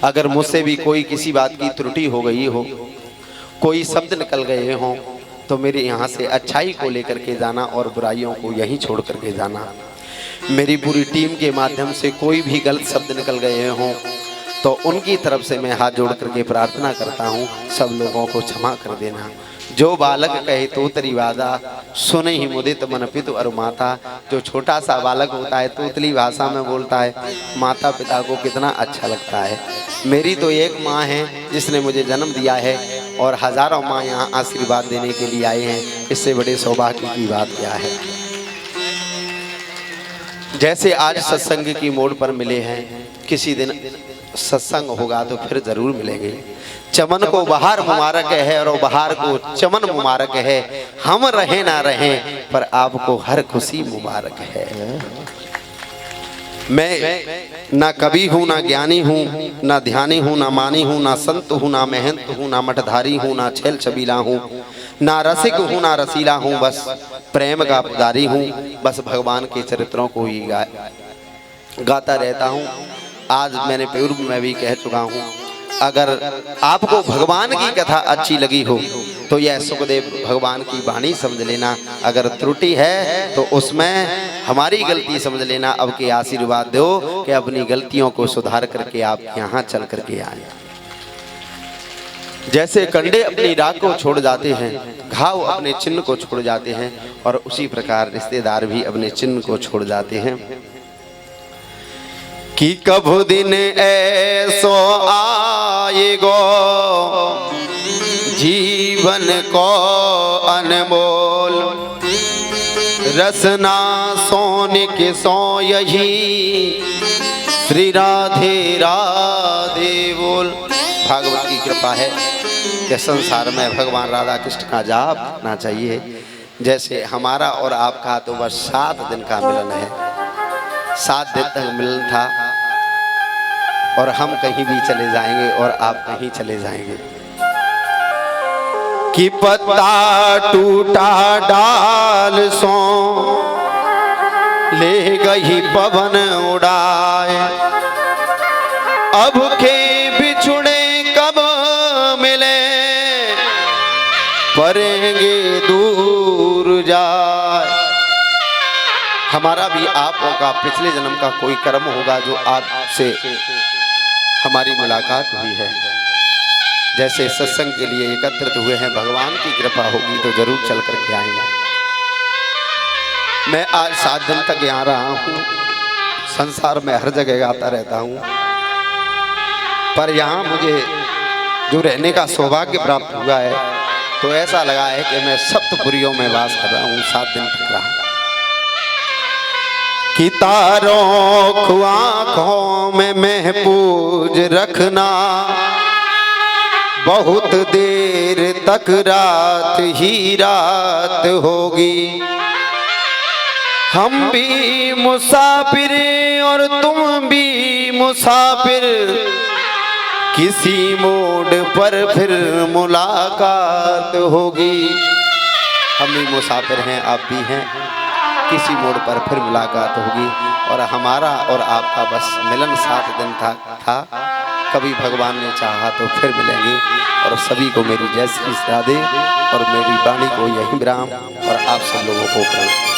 अगर मुझसे भी कोई किसी बात की त्रुटि हो गई हो, कोई शब्द निकल गए हों, तो मेरे यहाँ से अच्छाई को लेकर के जाना और बुराइयों को यहीं छोड़ करके जाना। मेरी पूरी टीम के माध्यम से कोई भी गलत शब्द निकल गए हों तो उनकी तरफ से मैं हाथ जोड़ करके प्रार्थना करता हूँ, सब लोगों को क्षमा कर देना। जो बालक कहे तोतरी वादा, सुने ही मुदित मन पितु और माता। जो छोटा सा बालक होता है तोतली भाषा में बोलता है, माता पिता को कितना अच्छा लगता है। मेरी तो एक माँ है जिसने मुझे जन्म दिया है और हजारों माँ यहाँ आशीर्वाद देने के लिए आए हैं। इससे बड़े सौभाग्य की बात क्या है। जैसे आज सत्संग की मोड़ पर मिले हैं, किसी दिन सत्संग होगा तो फिर जरूर मिलेंगे। चमन को बहार मुबारक है और बहार को चमन मुबारक है। हम रहे ना रहें पर आपको हर खुशी मुबारक है। मैं ना कवि हूँ, ना ज्ञानी हूँ, ना ध्यानी हूँ, ना मानी हूँ, ना संत हूँ, ना महंत हूँ, ना मठधारी हूँ, ना छेल छबीला हूँ, ना रसिक हूँ, ना रसीला हूँ, बस प्रेम का पुजारी हूँ। बस भगवान के चरित्रों को ही गाता रहता हूँ। आज मैंने पूर्व में भी कह चुका हूँ, अगर आपको भगवान की कथा अच्छी लगी हो तो यह सुखदेव भगवान की वाणी समझ लेना। अगर त्रुटि है तो उसमें हमारी गलती समझ लेना। अब के आशीर्वाद दो कि अपनी गलतियों को सुधार करके आप यहाँ चल करके आए। जैसे कंडे अपनी राख को छोड़ जाते हैं, घाव अपने चिन्ह को छोड़ जाते हैं, और उसी प्रकार रिश्तेदार भी अपने चिन्ह को छोड़ जाते हैं। कि कभू दिन ऐसो आएगो जीवन को अनमोल, रसना सोने के सो यही श्री राधे राधे बोल। भागवत की कृपा है कि संसार में भगवान राधा कृष्ण का जाप करना चाहिए। जैसे हमारा और आपका तो बस 7 दिन का मिलन है, 7 दिन तक मिलन था और हम कहीं भी चले जाएंगे और आप कहीं चले जाएंगे। कि पत्ता टूटा डाल सो ले गई पवन उड़ाए, अब के बिछुड़े कब मिले परेंगे दूर जाए। हमारा भी आपों का पिछले जन्म का कोई कर्म होगा जो आपसे हमारी मुलाकात हुई है। जैसे सत्संग के लिए एकत्रित हुए हैं, भगवान की कृपा होगी तो जरूर चल करके आएंगे। मैं आज 7 दिन तक यहाँ रहा हूँ, संसार में हर जगह गाता रहता हूँ, पर यहाँ मुझे जो रहने का सौभाग्य प्राप्त हुआ है तो ऐसा लगा है कि मैं सप्तपुरियों में वास कर रहा हूँ। 7 दिन तक रहा। कि तारों आँखों में महफूज रखना, बहुत देर तक रात ही रात होगी। हम भी मुसाफिर और तुम भी मुसाफिर, किसी मोड़ पर फिर मुलाकात होगी। हम भी मुसाफिर हैं, आप भी हैं, किसी मोड़ पर फिर मुलाकात होगी। और हमारा और आपका बस मिलन 7 दिन था। कभी भगवान ने चाहा तो फिर मिलेंगे। और सभी को मेरी जय श्री राधे और मेरी वाणी को यही विराम और आप सब लोगों को प्रणाम।